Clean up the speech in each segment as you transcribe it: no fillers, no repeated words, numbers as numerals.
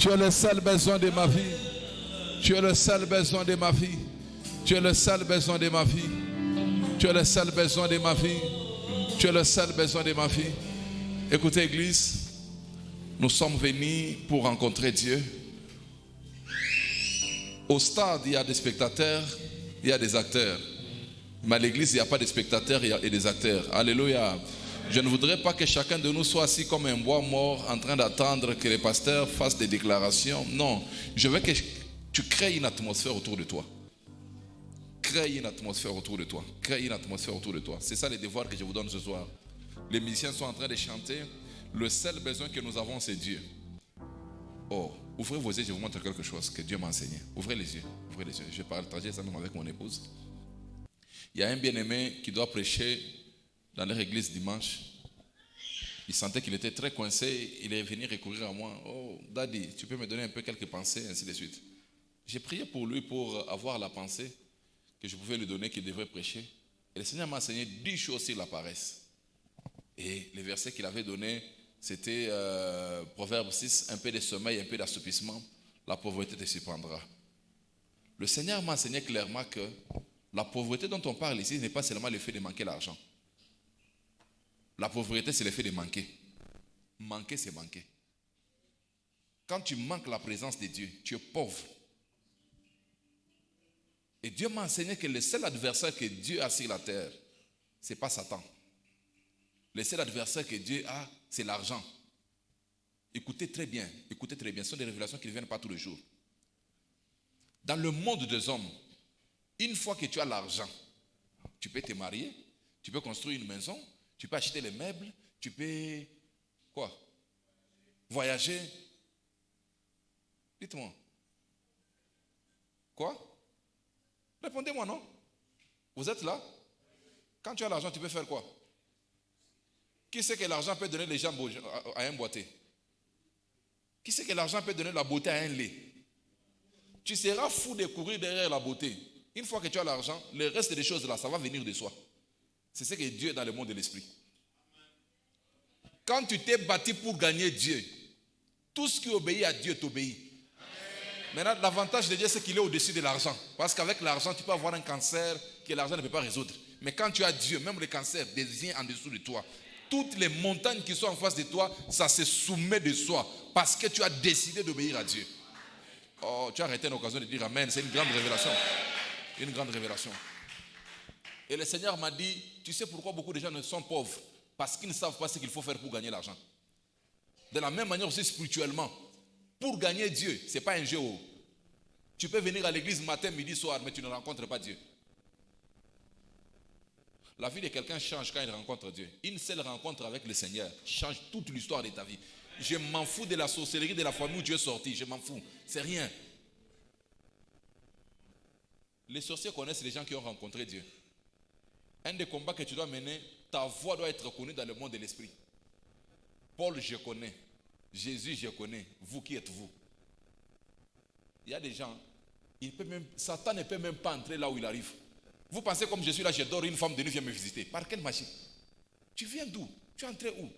Tu es le seul besoin de ma vie. Tu es le seul besoin de ma vie. Tu es le seul besoin de ma vie. Tu es le seul besoin de ma vie. Tu es le seul besoin de ma vie. Écoutez, Église, nous sommes venus pour rencontrer Dieu. Au stade, il y a des spectateurs, il y a des acteurs. Mais à l'église, il n'y a pas de spectateurs et des acteurs. Alléluia. Je ne voudrais pas que chacun de nous soit assis comme un bois mort en train d'attendre que les pasteurs fassent des déclarations. Non, je veux que tu crées une atmosphère autour de toi. Crée une atmosphère autour de toi. Crée une atmosphère autour de toi. C'est ça les devoirs que je vous donne ce soir. Les musiciens sont en train de chanter. Le seul besoin que nous avons, c'est Dieu. Oh, ouvrez vos yeux, je vous montre quelque chose que Dieu m'a enseigné. Ouvrez les yeux, ouvrez les yeux. Je partageais ça même avec mon épouse. Il y a un bien-aimé qui doit prêcher dans leur église dimanche. Il sentait qu'il était très coincé. Il est venu recourir à moi. Oh, Daddy, tu peux me donner un peu quelques pensées, ainsi de suite. J'ai prié pour lui pour avoir la pensée que je pouvais lui donner, qu'il devrait prêcher. Et le Seigneur m'a enseigné 10 choses sur la paresse. Et les versets qu'il avait donnés, c'était Proverbe 6, un peu de sommeil, un peu d'assoupissement. La pauvreté te surprendra. Le Seigneur m'a enseigné clairement que la pauvreté dont on parle ici n'est pas seulement le fait de manquer l'argent. La pauvreté, c'est le fait de manquer. Manquer, c'est manquer. Quand tu manques la présence de Dieu, tu es pauvre. Et Dieu m'a enseigné que le seul adversaire que Dieu a sur la terre, ce n'est pas Satan. Le seul adversaire que Dieu a, c'est l'argent. Écoutez très bien, ce sont des révélations qui ne viennent pas tous les jours. Dans le monde des hommes, une fois que tu as l'argent, tu peux te marier, tu peux construire une maison, tu peux acheter les meubles, tu peux quoi? Voyager. Dites-moi. Quoi? Répondez-moi, non? Vous êtes là? Quand tu as l'argent, tu peux faire quoi? Qui sait que l'argent peut donner les jambes à un boité? Qui sait que l'argent peut donner la beauté à un lait? Tu seras fou de courir derrière la beauté. Une fois que tu as l'argent, le reste des choses là, ça va venir de soi. C'est ce que Dieu est dans le monde de l'esprit. Quand tu t'es bâti pour gagner Dieu, tout ce qui obéit à Dieu t'obéit. Maintenant, l'avantage de Dieu, c'est qu'il est au-dessus de l'argent. Parce qu'avec l'argent, tu peux avoir un cancer que l'argent ne peut pas résoudre. Mais quand tu as Dieu, même le cancer devient en dessous de toi. Toutes les montagnes qui sont en face de toi, ça se soumet de soi. Parce que tu as décidé d'obéir à Dieu. Oh, tu as arrêté une occasion de dire Amen. C'est une grande révélation. Une grande révélation. Et le Seigneur m'a dit, tu sais pourquoi beaucoup de gens ne sont pauvres? Parce qu'ils ne savent pas ce qu'il faut faire pour gagner l'argent. De la même manière aussi spirituellement. Pour gagner Dieu, ce n'est pas un jeu. Tu peux venir à l'église matin, midi, soir, mais tu ne rencontres pas Dieu. La vie de quelqu'un change quand il rencontre Dieu. Une seule rencontre avec le Seigneur change toute l'histoire de ta vie. Je m'en fous de la sorcellerie de la famille où tu es sorti. Je m'en fous. C'est rien. Les sorciers connaissent les gens qui ont rencontré Dieu. Un des combats que tu dois mener, ta voix doit être connue dans le monde de l'esprit. Paul, je connais. Jésus, je connais. Vous, qui êtes-vous? Il y a des gens, Satan ne peut même pas entrer là où il arrive. Vous pensez comme je suis là, je dors, une femme de nuit vient me visiter. Par quelle machine? Tu viens d'où? Tu es entré où?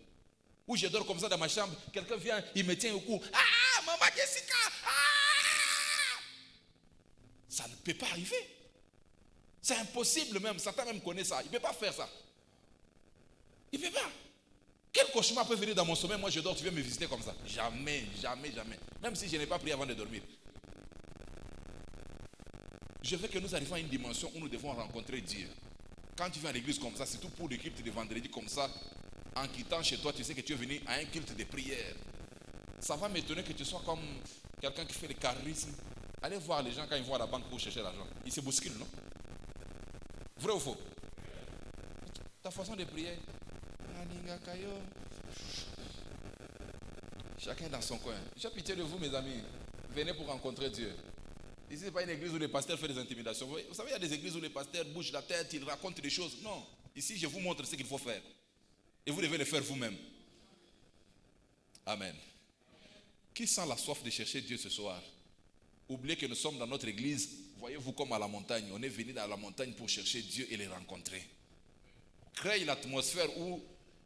Ou je dors comme ça dans ma chambre, quelqu'un vient, il me tient au cou. Ah, maman Jessica! Ah! Ça ne peut pas arriver. C'est impossible même. Satan même connaît ça. Il ne peut pas faire ça. Il ne peut pas. Quel cauchemar peut venir dans mon sommeil? Moi je dors, tu viens me visiter comme ça? Jamais, jamais, jamais. Même si je n'ai pas prié avant de dormir. Je veux que nous arrivions à une dimension où nous devons rencontrer Dieu. Quand tu viens à l'église comme ça, c'est tout pour le culte de vendredi comme ça. En quittant chez toi, tu sais que tu es venu à un culte de prière. Ça va m'étonner que tu sois comme quelqu'un qui fait le charisme. Allez voir les gens quand ils vont à la banque pour chercher l'argent. Ils se bousculent, non? Vrai ou faux? Ta façon de prier. Chacun dans son coin. J'ai pitié de vous, mes amis. Venez pour rencontrer Dieu. Ici, ce n'est pas une église où les pasteurs font des intimidations. Vous savez, il y a des églises où les pasteurs bougent la tête, ils racontent des choses. Non. Ici, je vous montre ce qu'il faut faire. Et vous devez le faire vous-même. Amen. Qui sent la soif de chercher Dieu ce soir? Oubliez que nous sommes dans notre église. Voyez-vous comme à la montagne. On est venu dans la montagne pour chercher Dieu et le rencontrer. Crée l'atmosphère où,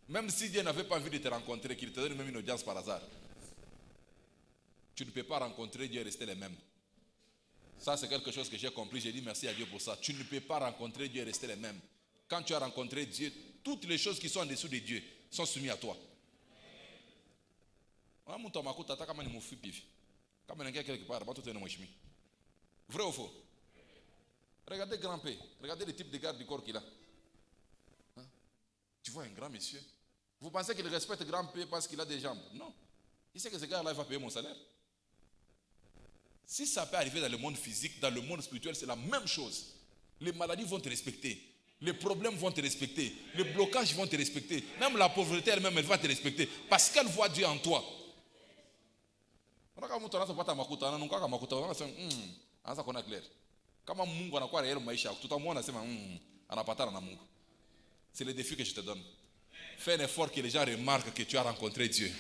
même si Dieu n'avait pas envie de te rencontrer, qu'il te donne même une audience par hasard. Tu ne peux pas rencontrer Dieu et rester les mêmes. Ça, c'est quelque chose que j'ai compris. J'ai dit merci à Dieu pour ça. Tu ne peux pas rencontrer Dieu et rester les mêmes. Quand tu as rencontré Dieu, toutes les choses qui sont en dessous de Dieu sont soumises à toi. Vrai ou faux? Regardez Grand P. Regardez le type de garde du corps qu'il a. Hein? Tu vois un grand monsieur. Vous pensez qu'il respecte Grand P parce qu'il a des jambes? Non. Il sait que ce gars-là va payer mon salaire. Si ça peut arriver dans le monde physique, dans le monde spirituel, c'est la même chose. Les maladies vont te respecter. Les problèmes vont te respecter. Les blocages vont te respecter. Même la pauvreté elle-même, elle va te respecter. Parce qu'elle voit Dieu en toi. C'est le défi que je te donne. Fais un effort que les gens remarquent que tu as rencontré Dieu.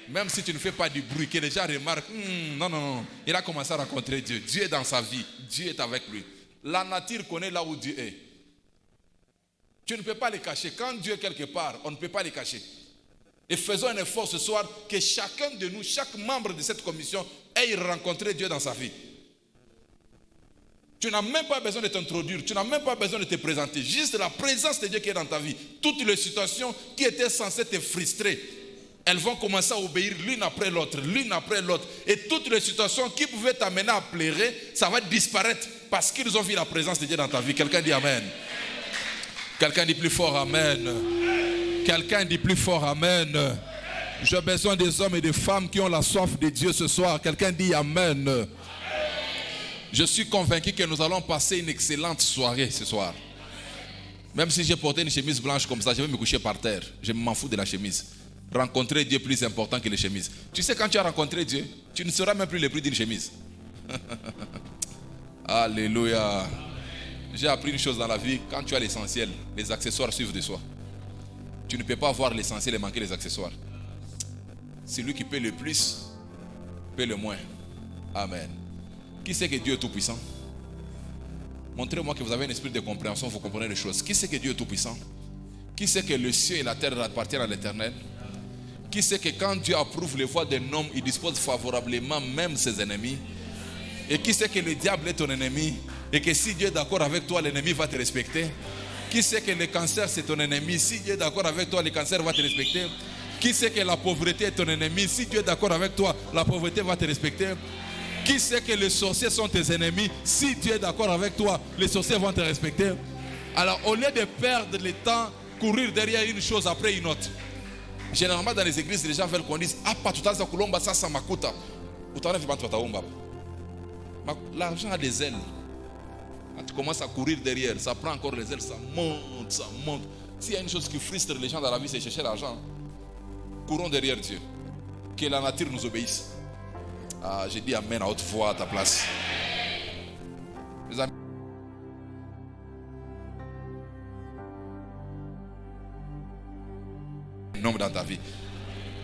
Même si tu ne fais pas du bruit, que les gens remarquent, non, il a commencé à rencontrer Dieu. Dieu est dans sa vie, Dieu est avec lui. La nature connaît là où Dieu est. Tu ne peux pas les cacher. Quand Dieu est quelque part, on ne peut pas les cacher. Et faisons un effort ce soir que chacun de nous, chaque membre de cette commission ait rencontré Dieu dans sa vie. Tu n'as même pas besoin de t'introduire, tu n'as même pas besoin de te présenter. Juste la présence de Dieu qui est dans ta vie. Toutes les situations qui étaient censées te frustrer, elles vont commencer à obéir l'une après l'autre, l'une après l'autre. Et toutes les situations qui pouvaient t'amener à pleurer, ça va disparaître parce qu'ils ont vu la présence de Dieu dans ta vie. Quelqu'un dit Amen. Quelqu'un dit plus fort Amen. Quelqu'un dit plus fort Amen. J'ai besoin des hommes et des femmes qui ont la soif de Dieu ce soir. Quelqu'un dit Amen. Je suis convaincu que nous allons passer une excellente soirée ce soir. Même si j'ai porté une chemise blanche comme ça, je vais me coucher par terre. Je m'en fous de la chemise. Rencontrer Dieu est plus important que les chemises. Tu sais, quand tu as rencontré Dieu, tu ne sauras même plus le prix d'une chemise. Alléluia. J'ai appris une chose dans la vie. Quand tu as l'essentiel, les accessoires suivent de soi. Tu ne peux pas avoir l'essentiel et manquer les accessoires. Celui qui paie le plus, paie le moins. Amen. Qui sait que Dieu est tout-puissant? Montrez-moi que vous avez un esprit de compréhension, vous comprenez les choses. Qui sait que Dieu est tout-puissant? Qui sait que le ciel et la terre appartiennent à l'Éternel? Qui sait que quand Dieu approuve les voies d'un homme, il dispose favorablement même ses ennemis? Et qui sait que le diable est ton ennemi? Et que si Dieu est d'accord avec toi, l'ennemi va te respecter? Qui sait que le cancer c'est ton ennemi? Si Dieu est d'accord avec toi, le cancer va te respecter? Qui sait que la pauvreté est ton ennemi? Si Dieu est d'accord avec toi, la pauvreté va te respecter? Qui sait que les sorciers sont tes ennemis? Si Dieu est d'accord avec toi, les sorciers vont te respecter? Alors au lieu de perdre le temps, courir derrière une chose après une autre. Généralement dans les églises, les gens veulent qu'on dise l'argent a des ailes. Quand tu commences à courir derrière, ça prend encore les ailes, ça monte, ça monte. S'il y a une chose qui frustre les gens dans la vie, c'est chercher l'argent. Courons derrière Dieu. Que la nature nous obéisse. Ah, j'ai dit Amen à haute voix à ta place. Mes amis. Un homme dans ta vie.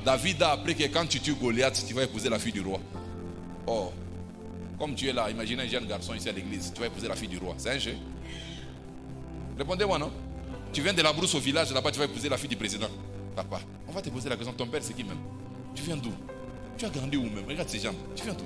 David a appris que quand tu tues Goliath, tu vas épouser la fille du roi. Oh, comme tu es là, imaginez un jeune garçon ici à l'église, tu vas épouser la fille du roi. C'est un jeu? Répondez-moi, non? Tu viens de la brousse au village, là-bas tu vas épouser la fille du président. Papa, on va te poser la question, ton père c'est qui même? Tu viens d'où? Tu as grandi où même? Regarde ces jambes, tu viens d'où?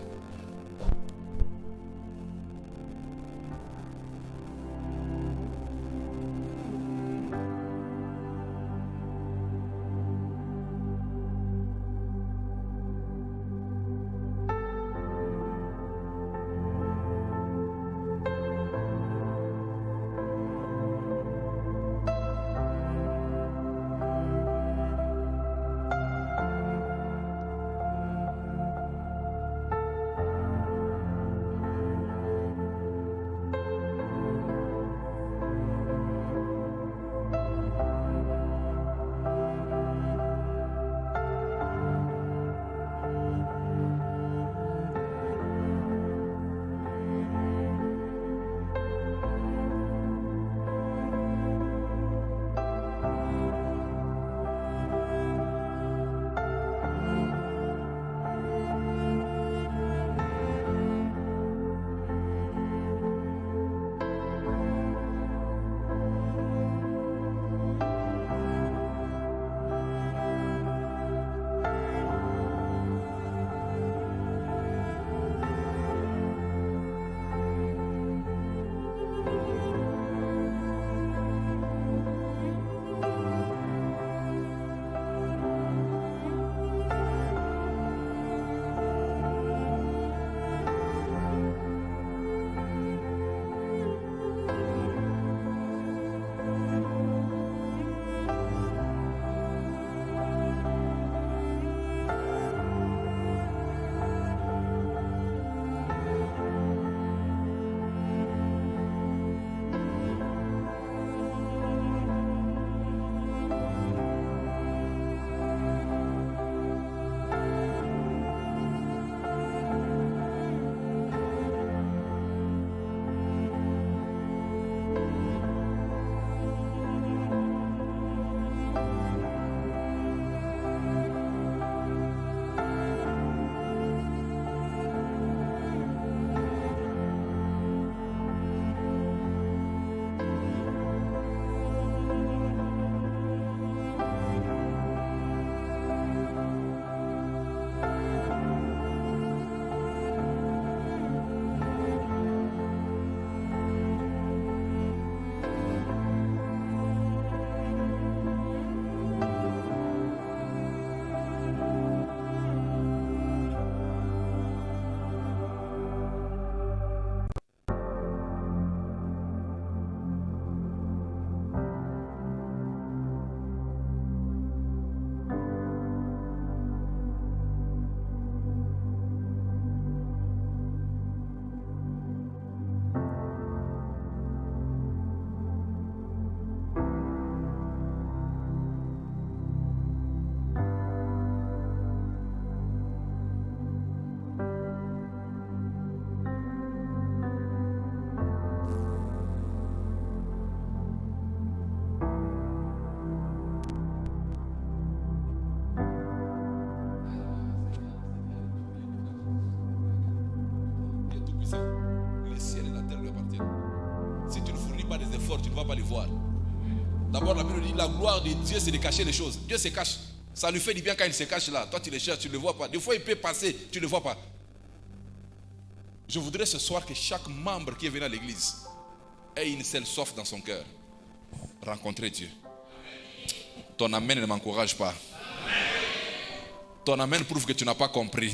pas des efforts, tu ne vas pas les voir. D'abord, la Bible dit la gloire de Dieu, c'est de cacher les choses. Dieu se cache. Ça lui fait du bien quand il se cache là. Toi, tu les cherches, tu ne les vois pas. Des fois, il peut passer, tu ne le vois pas. Je voudrais ce soir que chaque membre qui est venu à l'église ait une seule soif dans son cœur. Rencontrer Dieu. Ton amen ne m'encourage pas. Ton amen prouve que tu n'as pas compris.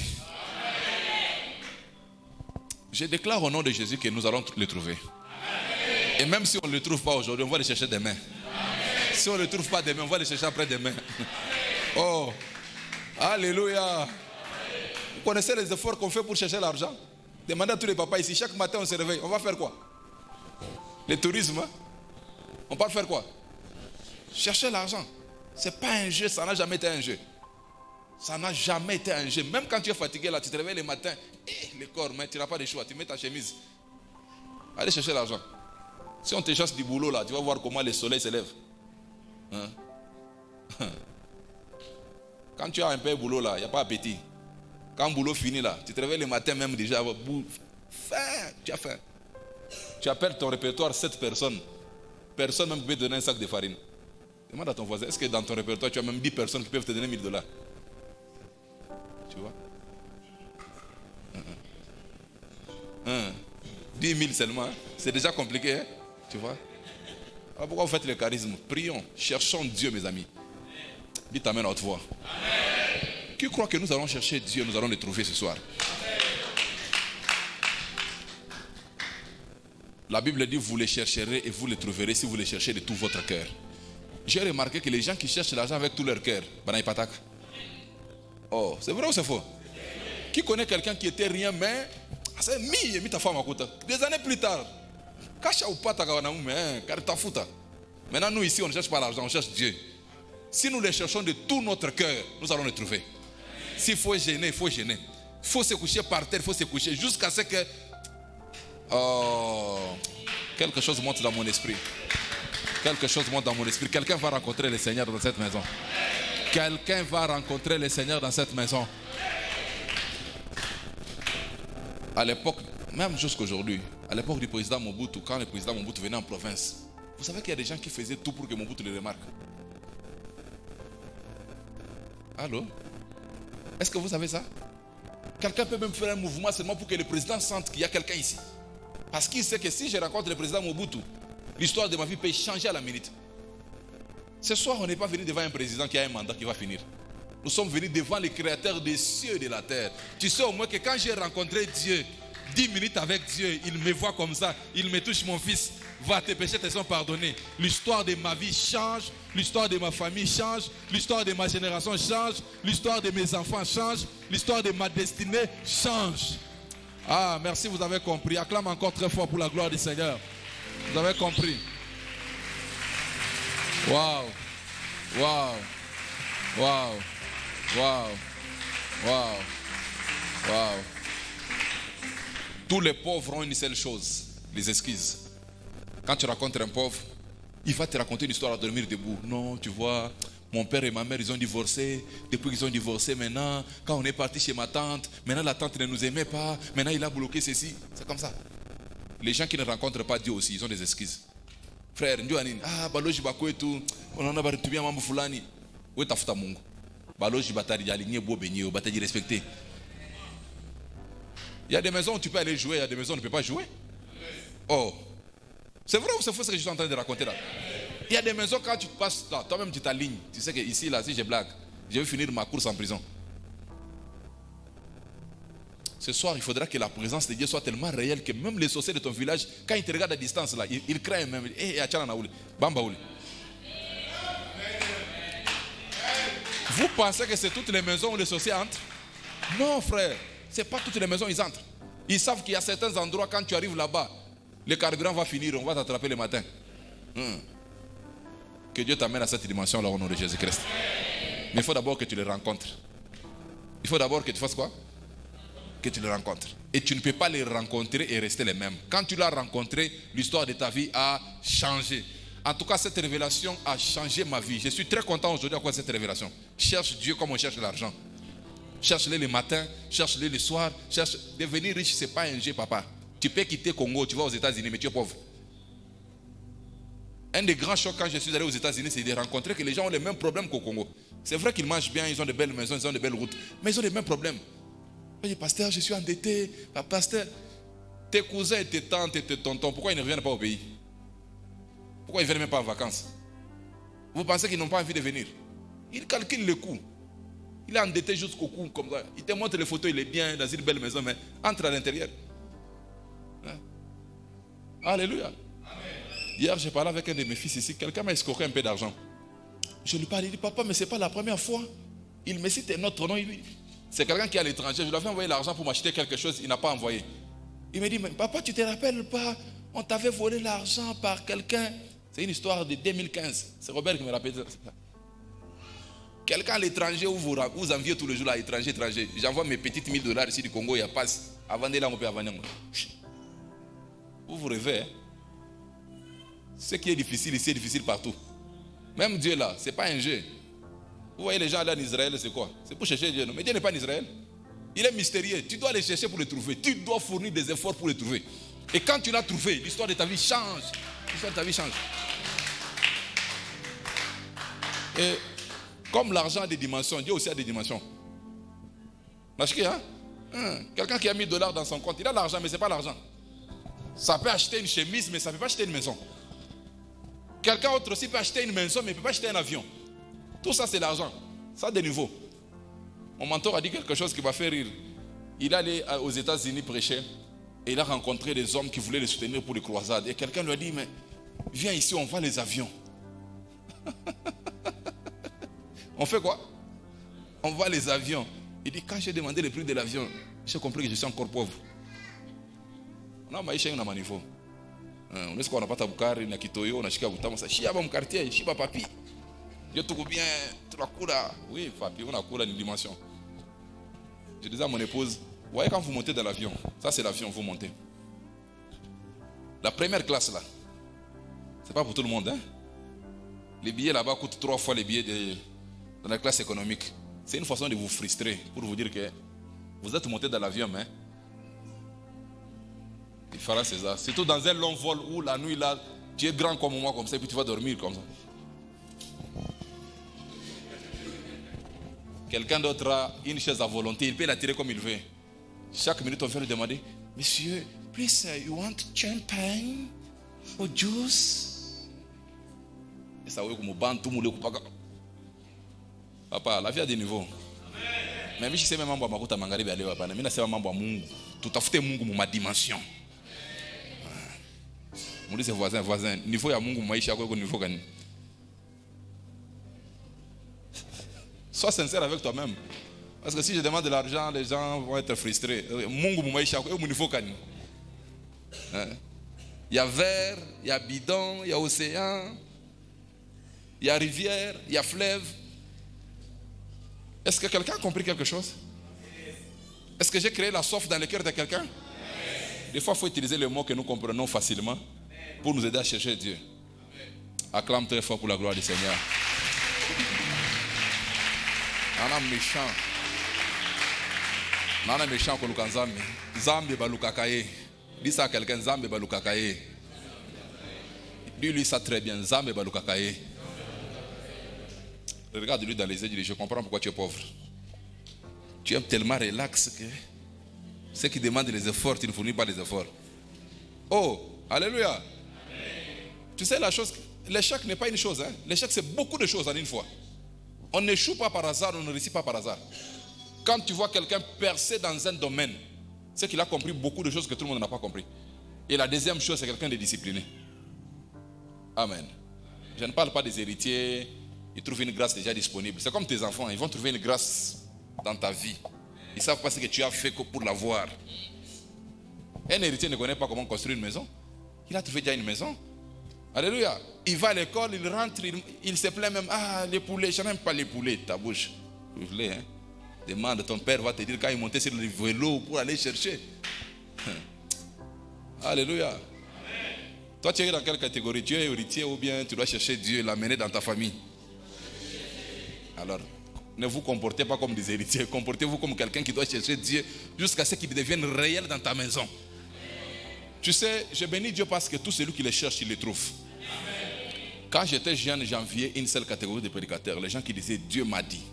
Je déclare au nom de Jésus que nous allons le trouver. Et même si on ne le trouve pas aujourd'hui, on va le chercher demain. Si on ne le trouve pas demain, on va le chercher après-demain. Oh, alléluia. Vous connaissez les efforts qu'on fait pour chercher l'argent? Demandez à tous les papas ici, chaque matin on se réveille, on va faire quoi? Le tourisme, hein? On va faire quoi? Chercher l'argent. Ce n'est pas un jeu, ça n'a jamais été un jeu. Ça n'a jamais été un jeu. Même quand tu es fatigué là, tu te réveilles le matin, le corps, mais tu n'as pas de choix, tu mets ta chemise. Allez chercher l'argent. Si on te chasse du boulot là, tu vas voir comment le soleil se lève. Hein? Quand tu as un peu de boulot là, il n'y a pas appétit. Quand le boulot finit là, tu te réveilles le matin même déjà, faim, tu as faim. Tu appelles ton répertoire 7 personnes. Personne même peut te donner un sac de farine. Demande à ton voisin, est-ce que dans ton répertoire, tu as même 10 personnes qui peuvent te donner $1000? Tu vois? 10 000 seulement, hein? C'est déjà compliqué, hein? Tu vois? Alors pourquoi vous faites le charisme? Prions, cherchons Dieu, mes amis. Dites amen à haute voix. Qui croit que nous allons chercher Dieu, nous allons le trouver ce soir? La Bible dit, vous le chercherez et vous le trouverez si vous le cherchez de tout votre cœur. J'ai remarqué que les gens qui cherchent l'argent avec tout leur cœur, oh, c'est vrai ou c'est faux? Qui connaît quelqu'un qui était rien, mais c'est mis ta femme à côté. Des années plus tard, maintenant nous ici on ne cherche pas l'argent, on cherche Dieu. Si nous le cherchons de tout notre cœur, nous allons le trouver. S'il faut gêner, il faut gêner. Il faut se coucher par terre, il faut se coucher jusqu'à ce que quelque chose monte dans mon esprit. Quelque chose monte dans mon esprit. Quelqu'un va rencontrer le Seigneur dans cette maison. Quelqu'un va rencontrer le Seigneur dans cette maison. À l'époque, même jusqu'aujourd'hui, à l'époque du président Mobutu, quand le président Mobutu venait en province, vous savez qu'il y a des gens qui faisaient tout pour que Mobutu le remarque. Allô? Est-ce que vous savez ça? Quelqu'un peut même faire un mouvement seulement pour que le président sente qu'il y a quelqu'un ici. Parce qu'il sait que si je rencontre le président Mobutu, l'histoire de ma vie peut changer à la minute. Ce soir, on n'est pas venu devant un président qui a un mandat qui va finir. Nous sommes venus devant le créateur des cieux et de la terre. Tu sais au moins que quand j'ai rencontré Dieu, 10 minutes avec Dieu, il me voit comme ça, il me touche, mon fils, va, tes péchés te sont pardonnés. L'histoire de ma vie change, l'histoire de ma famille change, l'histoire de ma génération change, l'histoire de mes enfants change, l'histoire de ma destinée change. Ah, merci, vous avez compris. Acclame encore très fort pour la gloire du Seigneur. Vous avez compris. Waouh, waouh, waouh, waouh, waouh, waouh. Tous les pauvres ont une seule chose, les excuses. Quand tu rencontres un pauvre, il va te raconter une histoire à dormir debout. Non, tu vois, mon père et ma mère, ils ont divorcé. Depuis qu'ils ont divorcé, maintenant, quand on est parti chez ma tante, maintenant la tante ne nous aimait pas. Maintenant, il a bloqué ceci. C'est comme ça. Les gens qui ne rencontrent pas Dieu aussi, ils ont des excuses. Frère, baloji bako et tout, on en a barré tout bien, mambo fulani. Où est ta fouta mungu? Baloji batari aligné, beau beigné, batari respecté. Il y a des maisons où tu peux aller jouer, il y a des maisons où tu ne peux pas jouer. Oh, c'est vrai ou c'est faux ce que je suis en train de raconter là? Il y a des maisons quand tu passes là, toi-même tu t'alignes. Tu sais que ici, là, si je blague, je vais finir ma course en prison. Ce soir, il faudra que la présence de Dieu soit tellement réelle que même les sorciers de ton village, quand ils te regardent à distance là, ils craignent même. Vous pensez que c'est toutes les maisons où les sorciers entrent? Non, frère. Ce n'est pas toutes les maisons où ils entrent. Ils savent qu'il y a certains endroits, quand tu arrives là-bas, le carburant va finir, on va t'attraper le matin. Que Dieu t'amène à cette dimension-là au nom de Jésus-Christ. Mais il faut d'abord que tu les rencontres. Il faut d'abord que tu fasses quoi? Que tu les rencontres. Et tu ne peux pas les rencontrer et rester les mêmes. Quand tu l'as rencontré, l'histoire de ta vie a changé. En tout cas, cette révélation a changé ma vie. Je suis très content aujourd'hui à cause de cette révélation. Cherche Dieu comme on cherche l'argent. Cherche-le le matin, cherche-le le soir. Devenir riche, ce n'est pas un jeu, papa. Tu peux quitter Congo, tu vas aux États-Unis, mais tu es pauvre. Un des grands chocs quand je suis allé aux États-Unis, c'est de rencontrer que les gens ont les mêmes problèmes qu'au Congo. C'est vrai qu'ils mangent bien, ils ont de belles maisons, ils ont de belles routes, mais ils ont les mêmes problèmes. Je dis, pasteur, je suis endetté. Pasteur, tes cousins et tes tantes et tes tontons, pourquoi ils ne reviennent pas au pays? Pourquoi ils ne viennent même pas en vacances? Vous pensez qu'ils n'ont pas envie de venir? Ils calculent le coût. Il est endetté jusqu'au cou comme ça. Il te montre les photos, il est bien dans une belle maison, mais entre à l'intérieur. Hein? Alléluia. Hier, j'ai parlé avec un de mes fils ici. Quelqu'un m'a escroqué un peu d'argent. Je lui parle, il dit, papa, mais ce n'est pas la première fois. Il me cite un autre nom. C'est quelqu'un qui est à l'étranger. Je lui avais envoyé l'argent pour m'acheter quelque chose. Il n'a pas envoyé. Il me dit, mais papa, tu ne te rappelles pas? On t'avait volé l'argent par quelqu'un. C'est une histoire de 2015. C'est Robert qui me rappelle ça. Quelqu'un à l'étranger où vous enviez tous les jours à l'étranger, étranger. J'envoie mes petites $1000 ici du Congo, il y a passe. Avant de là, on peut avoir. Vous rêvez, hein? Ce qui est difficile ici est difficile partout. Même Dieu là, ce n'est pas un jeu. Vous voyez les gens là en Israël, c'est quoi? C'est pour chercher Dieu. Non? Mais Dieu n'est pas en Israël. Il est mystérieux. Tu dois les chercher pour les trouver. Tu dois fournir des efforts pour les trouver. Et quand tu l'as trouvé, l'histoire de ta vie change. L'histoire de ta vie change. Et comme l'argent a des dimensions, Dieu aussi a des dimensions. Quelqu'un qui a $1000 dans son compte, il a l'argent, mais ce n'est pas l'argent. Ça peut acheter une chemise, mais ça ne peut pas acheter une maison. Quelqu'un autre aussi peut acheter une maison, mais il ne peut pas acheter un avion. Tout ça, c'est l'argent. Ça a des niveaux. Mon mentor a dit quelque chose qui m'a fait rire. Il est allé aux États-Unis prêcher et il a rencontré des hommes qui voulaient le soutenir pour les croisades. Et quelqu'un lui a dit, mais viens ici, on vend les avions. On fait quoi? On vend les avions. Il dit, quand j'ai demandé le prix de l'avion, j'ai compris que je suis encore pauvre. On a maïché une manifo. On est ce qu'on n'a pas tabukari, on a kitoyo, on a chika butama, ça chia mon quartier, chiba papi. Je te bien, tu la coula. Oui, papi, on a coula une dimension. Je disais à mon épouse, vous voyez quand vous montez dans l'avion, ça c'est l'avion, vous montez. La première classe là, c'est pas pour tout le monde, hein. Les billets là-bas coûtent 3 fois les billets dans la classe économique. C'est une façon de vous frustrer, pour vous dire que vous êtes monté dans l'avion, mais il fera César. Surtout dans un long vol où la nuit là, tu es grand comme moi, comme ça, et puis tu vas dormir comme ça. Quelqu'un d'autre a une chaise à volonté, il peut la tirer comme il veut. Chaque minute, on vient lui demander, monsieur, please, you want champagne or juice? Et ça, oui, comme ban, tout le monde. Papa, la vie a des niveaux. Mais si c'est même un mambo à Mangaribe, allez, papa, mais c'est un mambo à Mungu. Tout à fait Mungu, ma dimension. On dit c'est voisin. Niveau ya Mungu, maïcha, quoi, niveau gagné. Sois sincère avec toi-même. Parce que si je demande de l'argent, les gens vont être frustrés. Mungu, maïcha, quoi, niveau gagné. Il y a vers, il y a bidon, il y a océan, il y a rivière, il y a fleuve. Est-ce que quelqu'un a compris quelque chose? Est-ce que j'ai créé la soif dans le cœur de quelqu'un? Des fois, il faut utiliser les mots que nous comprenons facilement pour nous aider à chercher Dieu. Acclame très fort pour la gloire du Seigneur. Nana méchant. Nana méchant pour le Nzambe. Nzambe balukakaye. Dis ça à quelqu'un, Nzambe balukakaye. Dis-lui ça très bien, Nzambe balukakaye. Regarde-lui dans les yeux, dis-lui, je comprends pourquoi tu es pauvre. Tu es tellement relax que ceux qui demandent les efforts, tu ne fournis pas les efforts. Oh, alléluia. Amen. Tu sais la chose, l'échec n'est pas une chose. Hein? L'échec, c'est beaucoup de choses en une fois. On n'échoue pas par hasard, on ne réussit pas par hasard. Quand tu vois quelqu'un percer dans un domaine, c'est qu'il a compris beaucoup de choses que tout le monde n'a pas compris. Et la deuxième chose, c'est quelqu'un de discipliné. Amen. Je ne parle pas des héritiers. Ils trouvent une grâce déjà disponible. C'est comme tes enfants, ils vont trouver une grâce dans ta vie. Ils ne savent pas ce que tu as fait pour l'avoir. Un héritier ne connaît pas comment construire une maison. Il a trouvé déjà une maison. Alléluia. Il va à l'école, il rentre, il se plaint même. Ah, les poulets, je n'aime pas les poulets. Ta bouche. Vous voulez, hein? Demande, ton père va te dire quand il montait sur le vélo pour aller chercher. Alléluia. Amen. Toi, tu es dans quelle catégorie? Tu es héritier ou bien tu dois chercher Dieu et l'amener dans ta famille? Alors, ne vous comportez pas comme des héritiers. Comportez-vous comme quelqu'un qui doit chercher Dieu jusqu'à ce qu'il devienne réel dans ta maison. Amen. Tu sais, je bénis Dieu parce que tout celui qui le cherche, il le trouve. Amen. Quand j'étais jeune, j'enviais une seule catégorie de prédicateurs. Les gens qui disaient Dieu m'a dit.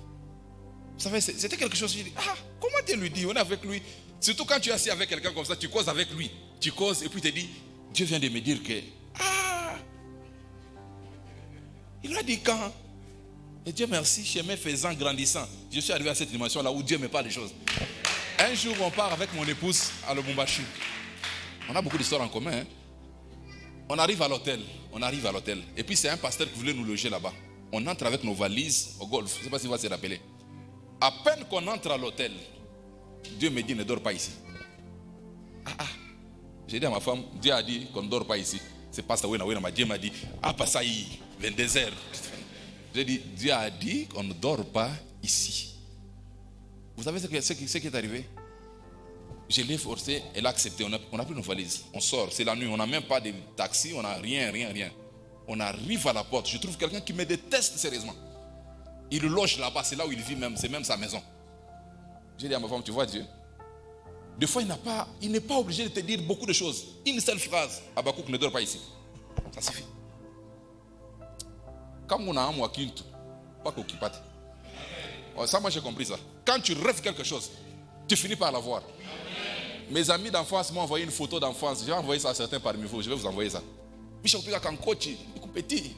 Vous savez, c'était quelque chose. Je dis, comment Dieu lui dit? On est avec lui. Surtout quand tu es assis avec quelqu'un comme ça, tu causes avec lui. Tu causes et puis tu te dis, Dieu vient de me dire que. Il lui a dit quand? Et Dieu merci, chemin faisant, grandissant. Je suis arrivé à cette dimension là où Dieu me parle des choses. Un jour, on part avec mon épouse à Lubumbashi. On a beaucoup d'histoires en commun. Hein? On arrive à l'hôtel. Et puis c'est un pasteur qui voulait nous loger là-bas. On entre avec nos valises au golf. Je ne sais pas si vous se rappeler. À peine qu'on entre à l'hôtel, Dieu me dit ne dors pas ici. J'ai dit à ma femme, Dieu a dit qu'on ne dort pas ici. C'est pas ça. Dieu m'a dit, pas 22 heures. J'ai dit, Dieu a dit qu'on ne dort pas ici. Vous savez ce qui est arrivé? Je l'ai forcé, elle a accepté. On a pris nos valises. On sort, c'est la nuit. On n'a même pas de taxi, on n'a rien. On arrive à la porte. Je trouve quelqu'un qui me déteste sérieusement. Il loge là-bas, c'est là où il vit même, c'est même sa maison. J'ai dit à ma femme, tu vois Dieu, des fois il n'est pas obligé de te dire beaucoup de choses. Une seule phrase, Habakkuk ne dort pas ici. Ça suffit. Comme on a un mois quinto, pas qu'occupate. Ça, moi j'ai compris ça. Quand tu rêves quelque chose, tu finis par l'avoir. Mes amis d'enfance m'ont envoyé une photo d'enfance. Je vais envoyer ça à certains parmi vous. Je vais vous envoyer ça. Michel Pika quand coach, il petit.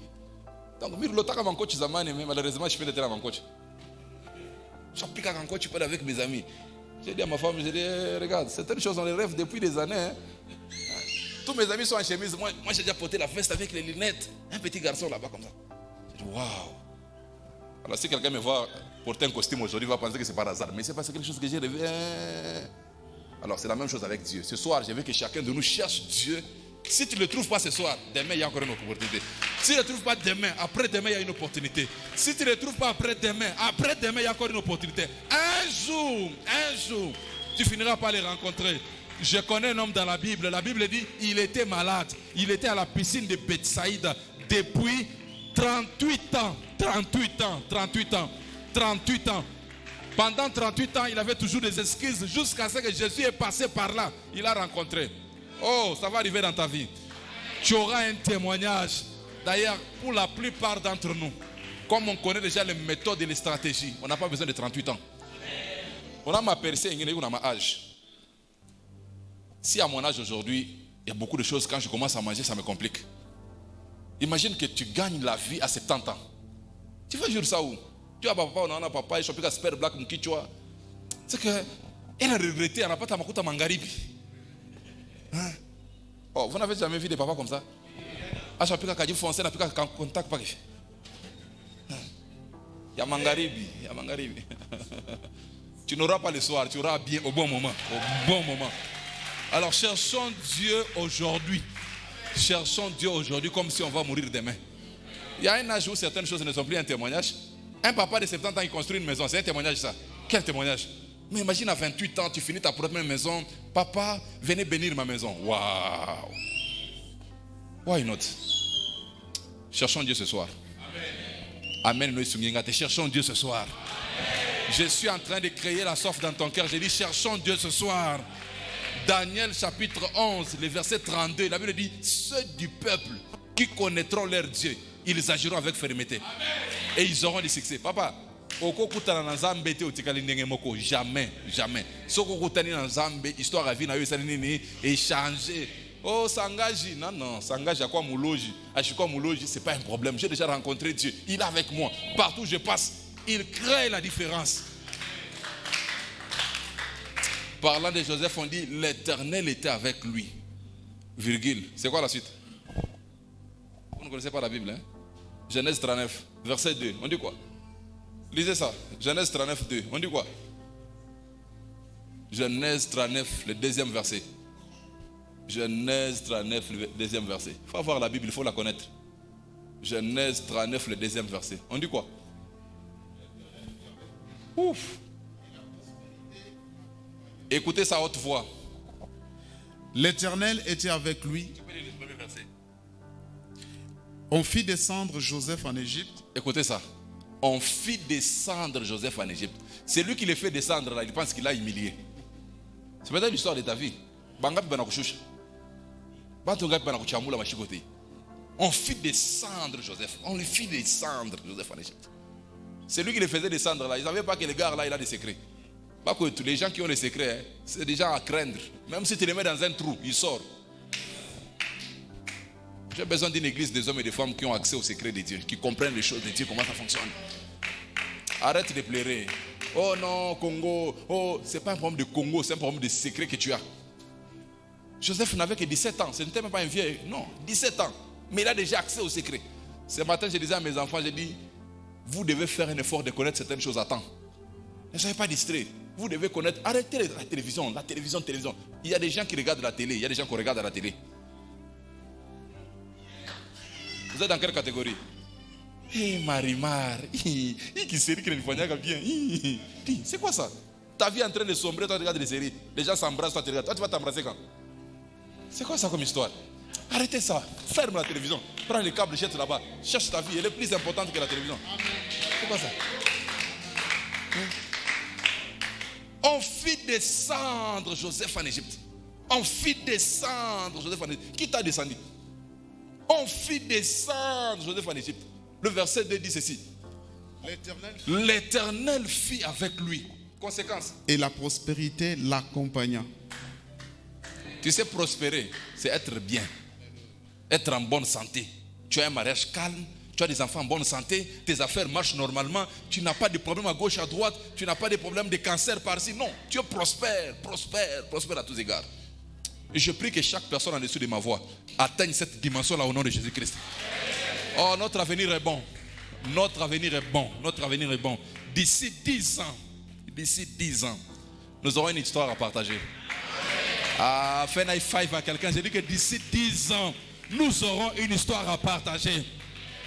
Donc, Mirlotaka mon coach Zamane, mais malheureusement, je fais des mon coach. Michel Pika quand coach, je parle avec mes amis. J'ai dit à ma femme, j'ai dit, regarde, certaines choses on les rêve depuis des années. Hein. Tous mes amis sont en chemise. Moi j'ai déjà porté la veste avec les lunettes. Un petit garçon là-bas comme ça. J'ai dit, waouh. Alors, si quelqu'un me voit porter un costume aujourd'hui, il va penser que c'est par hasard. Mais c'est parce que quelque chose que j'ai rêvé. Alors, c'est la même chose avec Dieu. Ce soir, je veux que chacun de nous cherche Dieu. Si tu ne le trouves pas ce soir, demain, il y a encore une opportunité. Si tu ne le trouves pas demain, après-demain, il y a une opportunité. Si tu ne le trouves pas après-demain, il y a encore une opportunité. Un jour, tu finiras par les rencontrer. Je connais un homme dans la Bible. La Bible dit, il était malade. Il était à la piscine de Bethsaïda depuis 38 ans. 38 ans. Pendant 38 ans, il avait toujours des excuses jusqu'à ce que Jésus est passé par là. Il a rencontré. Oh, ça va arriver dans ta vie. Tu auras un témoignage. D'ailleurs, pour la plupart d'entre nous, comme on connaît déjà les méthodes et les stratégies, on n'a pas besoin de 38 ans. On a ma percée, on a ma âge. Si à mon âge aujourd'hui, il y a beaucoup de choses, quand je commence à manger, ça me complique. Imagine que tu gagnes la vie à 70 ans. Tu vas jouer ça où? Tu as papa, on a papa, je suis super black, c'est que elle a regretté, elle n'a pas tamakuta mangaribi. Oh, vous n'avez jamais vu des papas comme ça? Je suis pas foncé, je suis pas contact. Il y a mangaribi. Tu n'auras pas le soir, tu auras bien au bon moment. Alors cherchons Dieu aujourd'hui. Comme si on va mourir demain. Il y a un âge où certaines choses ne sont plus un témoignage. Un papa de 70 ans qui construit une maison, c'est un témoignage ça. Quel témoignage? Mais imagine à 28 ans, tu finis ta propre maison. Papa, venez bénir ma maison. Waouh! Why not? Cherchons Dieu ce soir. Amen. Cherchons Dieu ce soir. Je suis en train de créer la soif dans ton cœur. J'ai dit cherchons Dieu ce soir. Daniel chapitre 11, le verset 32. La Bible dit, ceux du peuple qui connaîtront leur Dieu, ils agiront avec fermeté. Et ils auront du succès. Papa, jamais. Histoire à vie, échanger. Oh, s'engager. Non, s'engager à quoi moulogi. C'est pas un problème. J'ai déjà rencontré Dieu. Il est avec moi. Partout où je passe, il crée la différence. Parlant de Joseph, on dit l'Éternel était avec lui. Virgule. C'est quoi la suite? Vous ne connaissez pas la Bible, hein? Genèse 39, verset 2. On dit quoi? Lisez ça. Genèse 39, 2. On dit quoi? Genèse 39, le deuxième verset. Genèse 39, le deuxième verset. Il faut avoir la Bible, il faut la connaître. Genèse 39, le deuxième verset. On dit quoi? Ouf! Écoutez sa haute voix. L'Éternel était avec lui. On fit descendre Joseph en Égypte. Écoutez ça. On fit descendre Joseph en Égypte. C'est lui qui le fait descendre là. Il pense qu'il a humilié. C'est peut-être l'histoire de ta vie. On fit descendre Joseph. On lui fit descendre Joseph en Égypte. C'est lui qui le faisait descendre là. Ils ne savaient pas que le gars là, il a des secrets. Pas que tous les gens qui ont les secrets, c'est des gens à craindre. Même si tu les mets dans un trou, ils sortent. J'ai besoin d'une église des hommes et des femmes qui ont accès aux secrets de Dieu, qui comprennent les choses de Dieu, comment ça fonctionne. Arrête de pleurer. Oh non, Congo. Oh, c'est pas un problème de Congo, c'est un problème de secret que tu as. Joseph n'avait que 17 ans. Ce n'était même pas un vieux. Non, 17 ans. Mais il a déjà accès aux secrets. Ce matin, je disais à mes enfants, j'ai dit, vous devez faire un effort de connaître certaines choses à temps. Ne soyez pas distraits. Vous devez connaître. Arrêtez la télévision. Il y a des gens qui regardent la télé. Il y a des gens qui regardent à la télé. Vous êtes dans quelle catégorie? Marimar. Qui série qui ne fait bien. C'est quoi ça? Ta vie est en train de sombrer, toi tu regardes les séries. Les gens s'embrassent, toi tu regardes. Toi tu vas t'embrasser quand? C'est quoi ça comme histoire? Arrêtez ça. Ferme la télévision. Prends les câbles, jette là-bas. Cherche ta vie. Elle est plus importante que la télévision. C'est quoi ça? On fit descendre Joseph en Égypte. On fit descendre Joseph en Égypte. Qui t'a descendu? On fit descendre Joseph en Égypte. Le verset 2 dit ceci. L'Éternel fit avec lui. Conséquence. Et la prospérité l'accompagna. Tu sais, prospérer, c'est être bien. Être en bonne santé. Tu as un mariage calme. Tu as des enfants en bonne santé. Tes affaires marchent normalement. Tu n'as pas de problème à gauche, à droite. Tu n'as pas de problème de cancer par-ci. Non, tu es prospère à tous égards. Et je prie que chaque personne en dessous de ma voix atteigne cette dimension-là au nom de Jésus-Christ. Oh, notre avenir est bon. Notre avenir est bon. Notre avenir est bon. D'ici 10 ans, nous aurons une histoire à partager. Fais un high five à quelqu'un. J'ai dit que d'ici 10 ans, nous aurons une histoire à partager.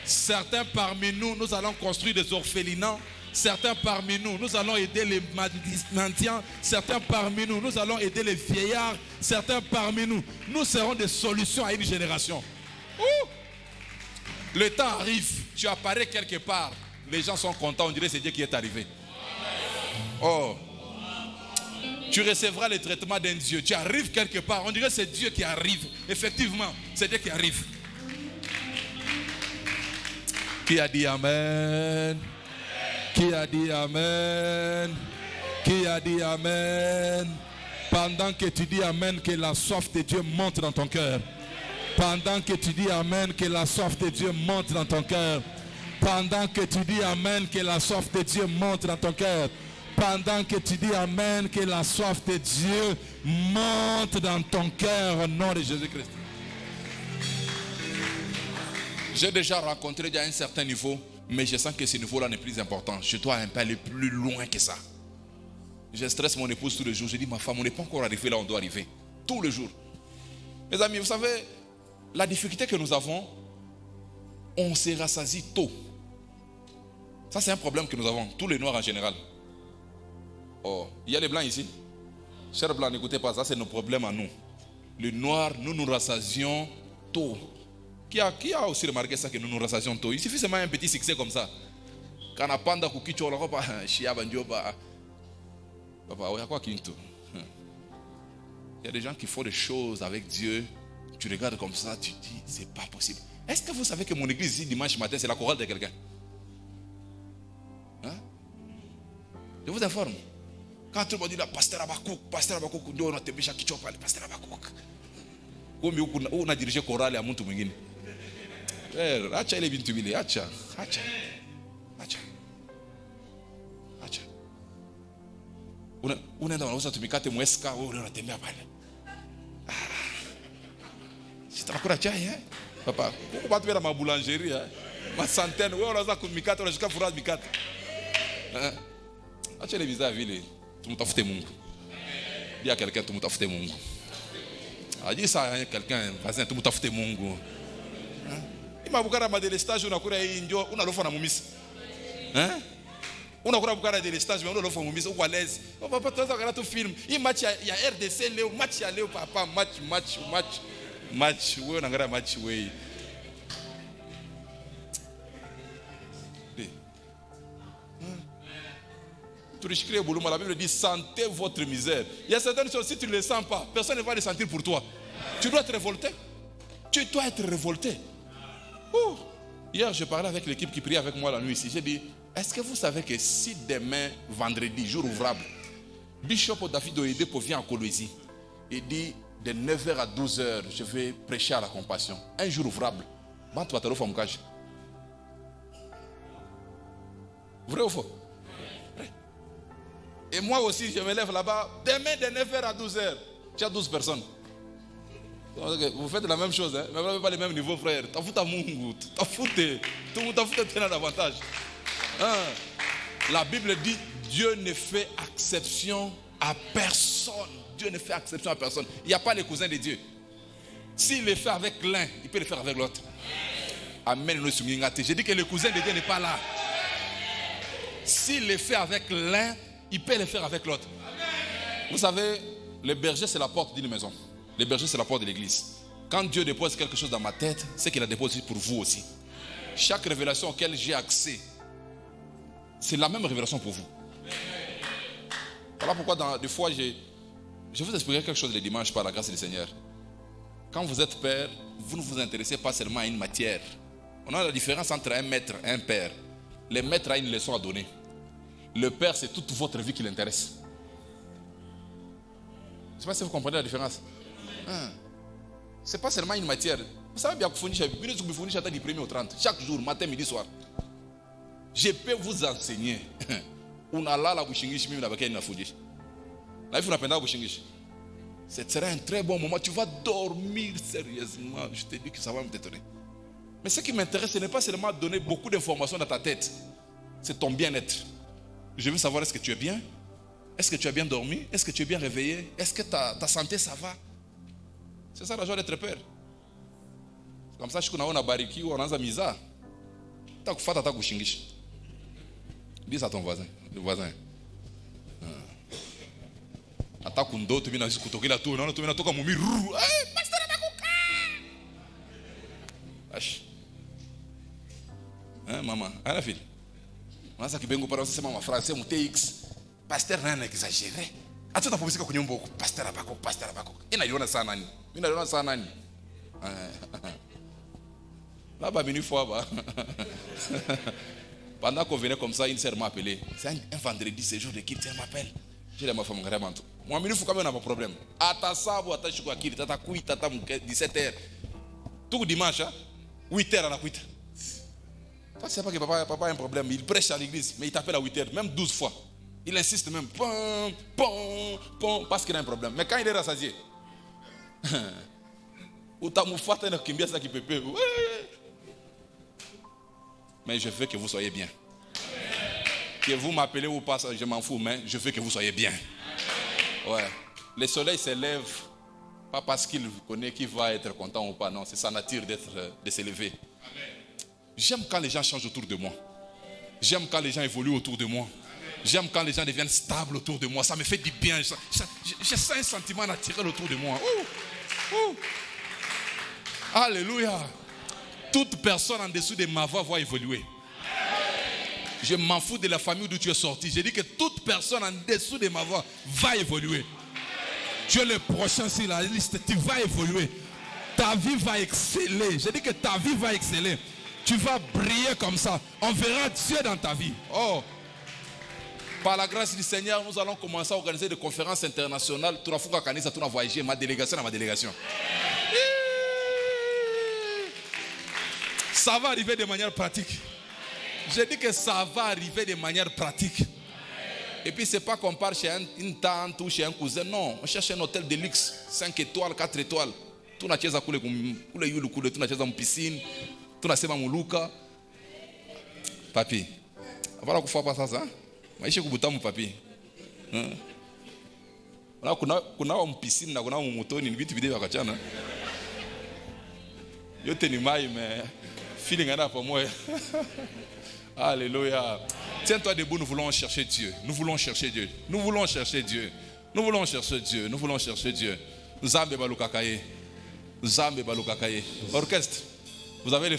Certains parmi nous, nous allons construire des orphelinats. Certains parmi nous, nous allons aider les mendiants. Certains parmi nous, nous allons aider les vieillards. Certains parmi nous, nous serons des solutions à une génération. Le temps arrive, tu apparais quelque part. Les gens sont contents, on dirait que c'est Dieu qui est arrivé. Oh, tu recevras le traitement d'un Dieu. Tu arrives quelque part, on dirait que c'est Dieu qui arrive. Effectivement, c'est Dieu qui arrive. Qui a dit Amen? Qui a dit Amen? Qui a dit Amen? Pendant que tu dis Amen, que la soif de Dieu monte dans ton cœur. Pendant que tu dis Amen, que la soif de Dieu monte dans ton cœur. Pendant que tu dis Amen, que la soif de Dieu monte dans ton cœur. Pendant que tu dis Amen, que la soif de Dieu monte dans ton cœur au nom de Jésus-Christ. J'ai déjà rencontré à un certain niveau, mais je sens que ce niveau-là n'est plus important. Je dois un peu aller plus loin que ça. Je stresse mon épouse tous les jours. Je dis, ma femme, on n'est pas encore arrivé là où on doit arriver. Tous les jours. Mes amis, vous savez, la difficulté que nous avons, on se rassasie tôt. Ça, c'est un problème que nous avons, tous les noirs en général. Oh, il y a les blancs ici. Chers blancs, n'écoutez pas, ça c'est nos problèmes à nous. Les noirs, nous nous rassasions tôt. Qui a aussi remarqué ça, que nous nous rassasions tôt? Il suffit seulement un petit succès comme ça. Quand on a panda kukicho, on a chia bandioba. Papa, il y a quoi qui tout? Il y a des gens qui font des choses avec Dieu. Tu regardes comme ça, tu dis, c'est pas possible. Est-ce que vous savez que mon église ici, dimanche matin, c'est la chorale de quelqu'un? Hein? Je vous informe. Quand tout le monde dit là, pasteur Abakouk, on a tébécha qui chope, pasteur Abakouk. On a dirigé chorale à Muntu Mingine. Acha ile bintu bile, acha. Unaenda unauza tumikate mweska, wewe unatembea pale. Sitakula chai papa. Huko watu wera maboulangerie ma centaine, wewe unauza tumikate unashika furaha mikate. Acha ile visa vile, tumtafute Mungu. Dis à quelqu'un tumtafute Mungu. Dis ça à quelqu'un, voisin, tumtafute Mungu. Imabukara madelestage unakula hii ndio unalofa na mumisi. Unakula bukara delestage mais unalofa mumisi uko à l'aise. Papa tuanza kana tu film. Hii match ya RDC leo, match ya leo papa, match wewe unaangalia match wewe. La Bible dit sentez votre misère. Il y a certaines choses, si tu ne les sens pas, personne ne va les sentir pour toi. Tu dois être révolté. Tu dois être révolté. Oh, hier, je parlais avec l'équipe qui priait avec moi la nuit ici. J'ai dit, est-ce que vous savez que si demain, vendredi, jour ouvrable, Bishop David Oyedepo vient à Kolwezi et dit, de 9h à 12h, je vais prêcher à la compassion. Un jour ouvrable. Vrai ou faux? Vrai. Et moi aussi, je me lève là-bas. Demain, de 9h à 12h, tu as 12 personnes. Vous faites la même chose, hein? Mais vous n'avez pas les mêmes niveaux, frère. T'as foutu à Mungu. T'as foutu. Tout le monde t'a foutu davantage. Hein? La Bible dit, Dieu ne fait exception à personne. Dieu ne fait exception à personne. Il n'y a pas les cousins de Dieu. S'il le fait avec l'un, il peut le faire avec l'autre. Amen. J'ai dit que le cousin de Dieu n'est pas là. S'il le fait avec l'un, il peut le faire avec l'autre. Vous savez, le berger, c'est la porte d'une maison. Le berger, c'est la porte de l'église. Quand Dieu dépose quelque chose dans ma tête, c'est qu'il a déposé pour vous aussi. Chaque révélation auquel j'ai accès, c'est la même révélation pour vous. Voilà pourquoi des fois, je vous expliquerai quelque chose le dimanche par la grâce du Seigneur. Quand vous êtes père, vous ne vous intéressez pas seulement à une matière. On a la différence entre un maître et un père. Le maître a une leçon à donner. Le père, c'est toute votre vie qui l'intéresse. Je ne sais pas si vous comprenez la différence. Ce n'est pas seulement une matière. Vous savez bien que vous finissez du 1er au 30. Chaque jour, matin, midi, soir. Je peux vous enseigner. Ce sera un très bon moment. Tu vas dormir sérieusement. Je te dis que ça va me détonner. Mais ce qui m'intéresse, ce n'est pas seulement donner beaucoup d'informations dans ta tête. C'est ton bien-être. Je veux savoir, est-ce que tu es bien? Est-ce que tu as bien dormi? Est-ce que tu es bien réveillé? Est-ce que ta santé, ça va? C'est ça la joie d'être père. Comme ça, je suis un bariki ou un misa. Tu as fait ta kushingish. Dis à ton voisin. Le voisin. Attaque un dos, tu viens à kutoki la tour. Non, tu viens à toka mumi. Eh, pasteur Abakuka. Ash. Hein, maman? Ah, la fille. On a ça qui vient pour c'est maman français, mon TX. Pasteur n'a exagéré. A tu t'as publié que beaucoup. Pasteur Abakuka, pasteur Abakuka. Il n'a eu un sanani. Il n'a eu un sanani. Là-bas, une fois, pendant qu'on venait comme ça, une sœur m'a appelé. C'est un vendredi, c'est jour de quitte, elle m'appelle. Je dis à ma femme, vraiment tout. Moi, il faut quand même avoir un problème. À ta sabo, à ta chouka, à ta couille, à ta 17h. Tout dimanche, 8h à la cuite. Toi, tu sais pas que papa a un problème. Il prêche à l'église, mais il t'appelle à 8h, même 12 fois. Il insiste même. Parce qu'il a un problème. Mais quand il est rassasié, ou t'as moufata et kimbia ça qui peut. Mais je veux que vous soyez bien. Que vous m'appelez ou pas, je m'en fous, mais je veux que vous soyez bien. Ouais. Le soleil se lève, pas parce qu'il connaît qu'il va être content ou pas, non, c'est sa nature de se lever. J'aime quand les gens changent autour de moi. J'aime quand les gens évoluent autour de moi. J'aime quand les gens deviennent stables autour de moi. Ça me fait du bien. Je sens un sentiment naturel autour de moi. Alléluia. Toute personne en dessous de ma voix va évoluer. Je m'en fous de la famille d'où tu es sorti. Je dis que toute personne en dessous de ma voix va évoluer. Tu es le prochain sur la liste. Tu vas évoluer. Ta vie va exceller. Je dis que ta vie va exceller. Tu vas briller comme ça. On verra Dieu dans ta vie. Oh. Par la grâce du Seigneur, nous allons commencer à organiser des conférences internationales. Tu vas faire Kanisa, tu vas voyager. Ma délégation à ma délégation. Ça va arriver de manière pratique. Je dis que ça va arriver de manière pratique. Et puis c'est pas qu'on part chez une tante ou chez un cousin. Non, on cherche un hôtel de luxe. 5 étoiles, 4 étoiles. Tu n'as pas coulé tu n'as pas une piscine. Tu n'as pas un luka. Papi. Voilà qu'on fait pas ça. Mais je suis mon papi. Là, kuna une piscine, kuna un moto, ni vitu vidéo akachana. Yo teni mai mais feeling ana pour moi. Alléluia. Tiens-toi debout, nous voulons chercher Dieu. Nous voulons chercher Dieu. Nous voulons chercher Dieu. Nous voulons chercher Dieu. Nous voulons chercher Dieu. Zambe balukakaye. Zambe balukakaye. Orchestre. Vous avez les